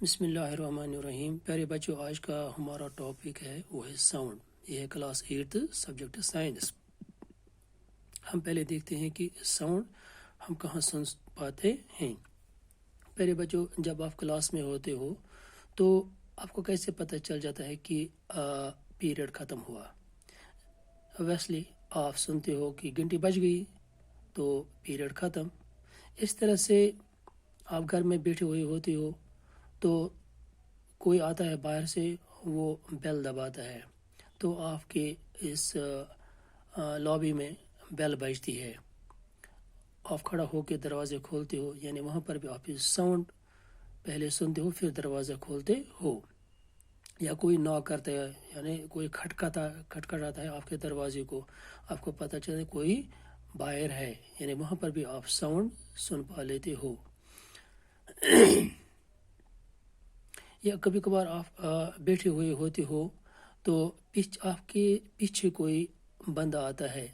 بسم اللہ الرحمن الرحیم. پیارے بچوں، آج کا ہمارا ٹاپک ہے وہ ہے ساؤنڈ. یہ ہے کلاس 8 سبجیکٹ سائنس. ہم پہلے دیکھتے ہیں کہ ساؤنڈ ہم کہاں سن پاتے ہیں. پیارے بچوں، جب آپ کلاس میں ہوتے ہو تو آپ کو کیسے پتہ چل جاتا ہے کہ پیریڈ ختم ہوا؟ اویسلی آپ سنتے ہو کہ گھنٹی بج گئی تو پیریڈ ختم. اس طرح سے آپ گھر میں بیٹھے ہوئے ہوتے ہو تو کوئی آتا ہے باہر سے، وہ بیل دباتا ہے تو آپ کے اس لابی میں بیل بجتی ہے. آپ کھڑا ہو کے دروازے کھولتے ہو، یعنی وہاں پر بھی آپ ساؤنڈ پہلے سنتے ہو پھر دروازہ کھولتے ہو. یا کوئی ناک کرتا ہے، یعنی کوئی کھٹکھٹاتا ہے آپ کے دروازے کو، آپ کو پتہ چلتا ہے کوئی باہر ہے، یعنی وہاں پر بھی آپ ساؤنڈ سن پا لیتے ہو. یا کبھی کبھار آپ بیٹھے ہوئے ہوتے ہو تو آپ کے پیچھے کوئی بندہ آتا ہے،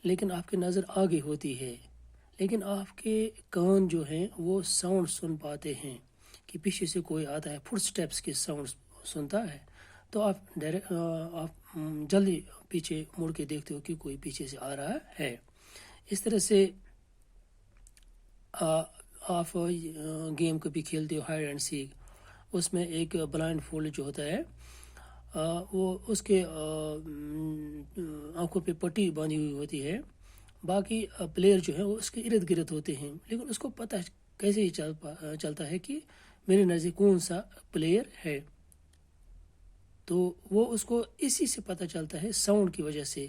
لیکن آپ کی نظر آگے ہوتی ہے، لیکن آپ کے کان جو ہیں وہ ساؤنڈ سن پاتے ہیں کہ پیچھے سے کوئی آتا ہے. فٹ سٹیپس کے ساؤنڈ سنتا ہے تو آپ جلدی پیچھے مڑ کے دیکھتے ہو کہ کوئی پیچھے سے آ رہا ہے. اس طرح سے آپ گیم کبھی کھیلتے ہو ہائیڈ اینڈ سیک. اس میں ایک بلائنڈ فولڈ جو ہوتا ہے وہ اس کے آنکھوں پہ پٹی باندھی ہوئی ہوتی ہے، باقی پلیئر جو ہیں وہ اس کے ارد گرد ہوتے ہیں، لیکن اس کو پتہ کیسے ہی چلتا ہے کہ میرے نزدیک کون سا پلیئر ہے. تو وہ اس کو اسی سے پتہ چلتا ہے، ساؤنڈ کی وجہ سے،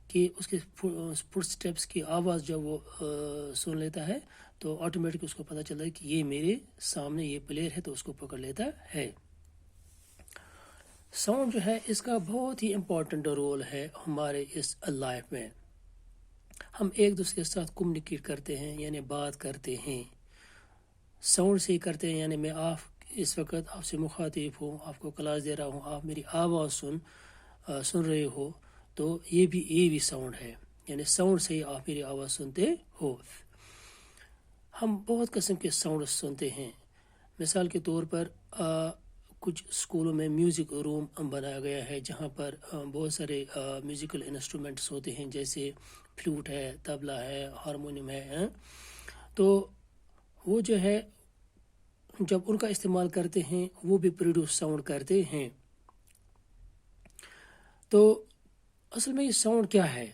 کہ اس کے فٹ سٹیپس کی آواز جب وہ سن لیتا ہے تو آٹومیٹک اس کو پتہ چلتا ہے کہ یہ میرے سامنے یہ پلیئر ہے، تو اس کو پکڑ لیتا ہے. ساؤنڈ جو ہے اس کا بہت ہی امپورٹنٹ رول ہے ہمارے اس لائف میں. ہم ایک دوسرے کے ساتھ کمیونیکیٹ کرتے ہیں، یعنی بات کرتے ہیں ساؤنڈ سے ہی کرتے ہیں. یعنی میں اس وقت آپ سے مخاطب ہوں، آپ کو کلاس دے رہا ہوں، آپ میری آواز سن رہے ہو، تو یہ بھی ساؤنڈ ہے، یعنی ساؤنڈ سے ہی آپ میری آواز سنتے ہو. ہم بہت قسم کے ساؤنڈ سنتے ہیں. مثال کے طور پر کچھ اسکولوں میں میوزک روم بنایا گیا ہے جہاں پر بہت سارے میوزیکل انسٹرومنٹس ہوتے ہیں، جیسے فلوٹ ہے، طبلہ ہے، ہارمونیم ہے. تو وہ جو ہے جب ان کا استعمال کرتے ہیں وہ بھی پروڈیوس ساؤنڈ کرتے ہیں. تو اصل میں یہ ساؤنڈ کیا ہے؟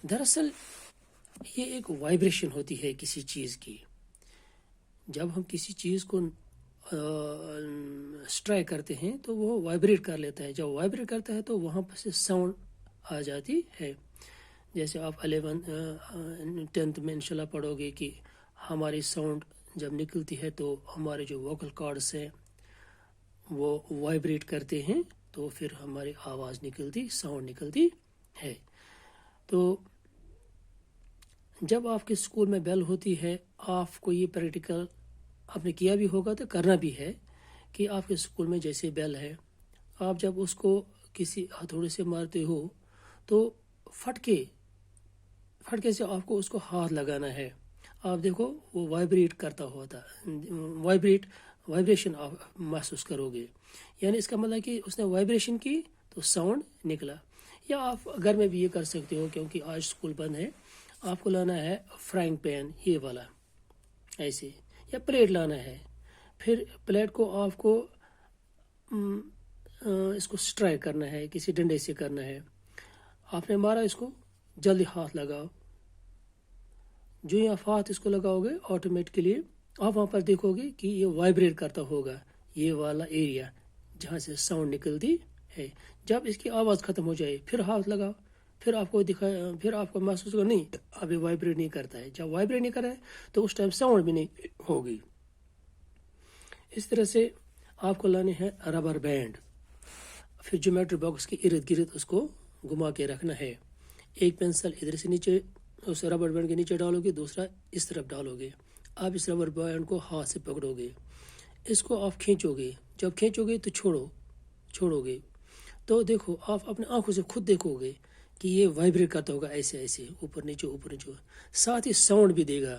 دراصل یہ ایک وائبریشن ہوتی ہے کسی چیز کی. جب ہم کسی چیز کو اسٹرائک کرتے ہیں تو وہ وائبریٹ کر لیتا ہے. جب وائبریٹ کرتا ہے تو وہاں پر سے ساؤنڈ آ جاتی ہے. جیسے آپ 10th میں انشاءاللہ پڑھو گے کہ ہماری ساؤنڈ جب نکلتی ہے تو ہمارے جو ووکل کارڈز ہیں وہ وائبریٹ کرتے ہیں، تو پھر ہماری آواز ساؤنڈ نکلتی ہے. تو جب آپ کے اسکول میں بیل ہوتی ہے، آپ کو یہ پریکٹیکل آپ نے کیا بھی ہوگا تو کرنا بھی ہے کہ آپ کے اسکول میں جیسے بیل ہے، آپ جب اس کو کسی ہتھوڑے سے مارتے ہو تو پھٹکے سے آپ کو اس کو ہاتھ لگانا ہے. آپ دیکھو وہ وائبریٹ کرتا ہوتا وائبریشن آپ محسوس کرو گے، یعنی اس کا مطلب کہ اس نے وائبریشن کی تو ساؤنڈ نکلا. یا آپ گھر میں بھی یہ کر سکتے ہو، کیونکہ آج اسکول بند ہے، آپ کو لانا ہے فرائنگ پین یہ والا ایسے، یا پلیٹ لانا ہے. پھر پلیٹ کو آپ کو اس کو اسٹرائک کرنا ہے، کسی ڈنڈے سے کرنا ہے. آپ نے مارا، اس کو جلدی ہاتھ لگاؤ. جو ہی آپ ہاتھ اس کو لگاؤ گے آٹومیٹکلی آپ وہاں پر دیکھو گے کہ یہ وائبریٹ کرتا ہوگا، یہ والا ایریا جہاں سے ساؤنڈ نکلتی ہے. جب اس کی آواز ختم ہو جائے پھر ہاتھ لگاؤ، پھر آپ کو محسوس ہوگا نہیں ابھی وائبریٹ نہیں کرتا ہے. جب وائبریٹ نہیں کرتا ہے تو اس ٹائم ساؤنڈ بھی نہیں ہوگی. اس طرح سے آپ کو لانے ہیں ربر بینڈ. پھر جیومیٹری باکس کے ارد گرد اس کو گھما کے رکھنا ہے. ایک پینسل ادھر سے نیچے اس ربر بینڈ کے نیچے ڈالو گے، دوسرا اس طرف ڈالو گے. آپ اس ربر بینڈ کو ہاتھ سے پکڑو گے، اس کو آپ کھینچو گے. جب کھینچو گے تو چھوڑو گے تو دیکھو آپ اپنے آنکھوں سے خود دیکھو گے کہ یہ وائبریٹ کرتا ہوگا ایسے اوپر نیچے. ساتھ ہی ساؤنڈ بھی دے گا،